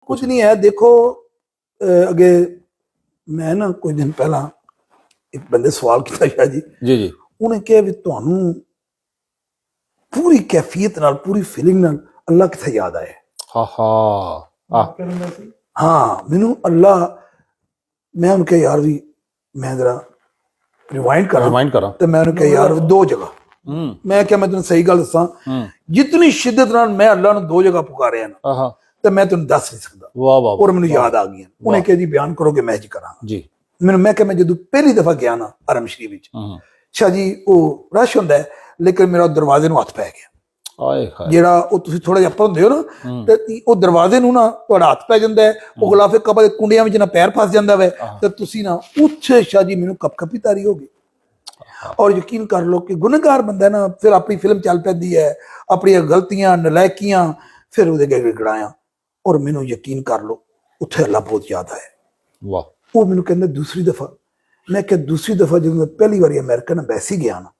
कुछ नहीं है। देखो अगे मैं ना कुछ दिन पहला एक बंदे सवाल किया शाह जी जी जी उन्हें कहा भी तुहानू पूरी कैफियत नाल पूरी फीलिंग नाल अल्लाह किथे याद आए। हाँ हाँ मैनू अल्लाह मैं उनके यार भी मैं जरा रिवाइंड करा तो मैं उन्हें कहा यार दो जगह मैं क्या मैं तेन सही गल दसा जितनी शिद्दत नाल मैं अल्लाह नूं दो जगह पुकारिया ना तो मैं तेन दस नहीं सकता। वाह वाह और मैनू याद आ गई। उन्हें कहा जी बयान करो कि मैं जी करा जी मैनू मैं क्या मैं जो पहली दफा गया ना हरम शरीफ विच शाह जी वो रश हुंदा है लेकिन मेरा दरवाजे नूं हथ पै गया। ਜਿਹੜਾ ਉਹ ਤੁਸੀਂ ਥੋੜਾ ਜਿਹਾ ਉੱਪਰ ਹੁੰਦੇ ਹੋ ਨਾ ਤੇ ਉਹ ਦਰਵਾਜ਼ੇ ਨੂੰ ਨਾ ਤੁਹਾਡਾ ਹੱਥ ਪੈ ਜਾਂਦਾ ਹੈ ਉਹ ਗਲਾਫੇ ਕਬਾ ਦੇ ਕੁੰਡੀਆਂ ਵਿੱਚ ਨਾ ਪੈਰ ਫਸ ਜਾਂਦਾ ਵੇ ਤੇ ਤੁਸੀਂ ਨਾ ਉੱਥੇ ਸ਼ਾਹ ਜੀ ਮੈਨੂੰ ਕਪਕਪੀ ਤਾਰੀ ਹੋ ਗਈ। और यकीन कर लो कि गुनहगार बंदा ना फिर अपनी फिल्म चल पैंदी है अपनी गलतियां नलायकियां फिर वो गिड़गिड़ाया और मैनू यकीन कर लो उत्थे अल्लाह बहुत याद आया। वाह वो मैनू कहंदा दूसरी दफा मैं क्या दूसरी दफा जब मैं पहली बार अमेरिकन एम्बेसी गया ना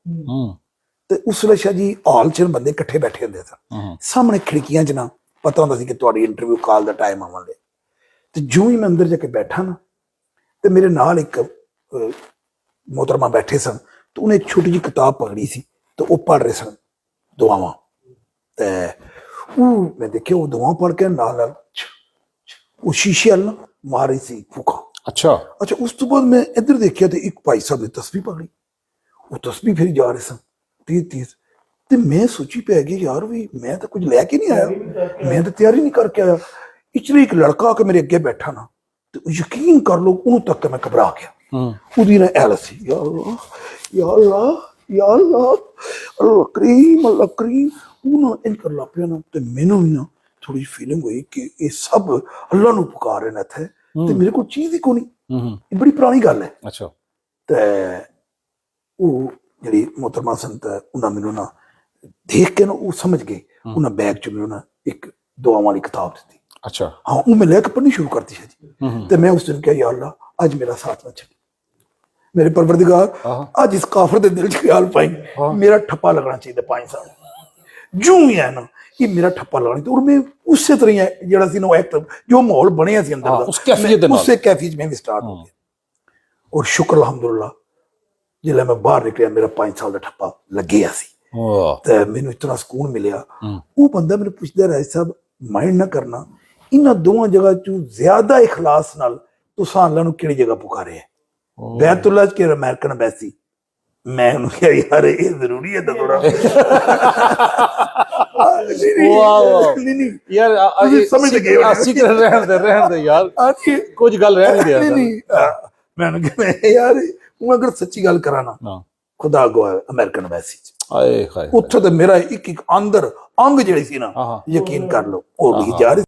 तो उस वे शाह जी हॉल च बंदे इकट्ठे बैठे होंगे सन सामने खिड़कियां च ना पता होंदा सी कि तुहाडी इंटरव्यू कॉल दा टाइम आवन लगे तो जो ही मैं अंदर जाके बैठा ना तो मेरे नाल एक मोहतरमा बैठे सन तो उन्हें एक छोटी जी किताब पकड़ी सी तो वो पढ़ रहे सन दुआवां तो मैं देखे वो दुआवां पढ़ के नाल वो शीशे अल ना मार रही सी फूका। अच्छा उस तो बाद मैं इधर देखिया तो एक भाई साहब ने तस्बीह पकड़ी वो तस्बीह फिर जा रहे सन तीस ते मैं सोची पै गई यार भी मैं तो कुछ लैके नहीं आया मैं तो तैयारी नहीं करके आया। इचले एक लड़का आके मेरे अगे बैठा ना तो यकीन कर लो उन्हों तक मैं घबरा गया। उदी ना ऐल सी या अल्लाह अल्लाह करीम उन्होंने इन कर ला पिया ना तो मैनू भी ना थोड़ी फीलिंग हुई कि ये सब अल्लाह नूं पुकार रहे ने इत्थे ते मेरे को चीज ही कोई नहीं ये बड़ी पुरानी गल है। अच्छा ते वो जी मोहतरमा सन उन्हें मैनू ना देख के ना वो समझ गए उन्हें बैग च मैनू ना एक दुआवां वाली किताब दी। अच्छा हाँ वो मैं लैके पढ़नी शुरू करती है जी तो मैं उस दिन कहा या अल्लाह अज मेरा साथ ना छड्डी मेरे परवरदिगार अज इस काफर दे दिल च ख्याल पाई मेरा ठप्पा लगना चाहिए 5 साल जूं ही है ना ये मेरा ठप्पा लगना और मैं उस तरह जरा सी ना एक्ट जो माहौल बनया सी अंदर उससे कैफियत में भी स्टार्ट हो गया और शुक्र अल्हम्दुलिल्लाह जिल्लै मैं बाहर निकलिया मेरा 5 साल का ठप्पा लगे सी तो मैनू इतना सुकून मिलिया। वो बंदा मैंने पूछता रहा साहब माइंड ना करना इन्हां दोवां जगह चों ज्यादा इखलास नाल तुसां अल्लाह नूं किहड़ी जगह पुकारे है बैतुल्लाह च कि अमेरिकन एम्बेसी मैं उन्होंने कहा यार ये जरूरी है तो थोड़ा नहीं यार समझ गए रहन दे यार कुछ गल रह नहीं दिया मैंने कहा यार हूं अगर सच्ची गल करा ना खुदा गवाह अमेरिकन एम्बेसी च उत्थे तो मेरा एक अंदर अंग जिहड़ी सी ना यकीन कर लो हो गई जा रही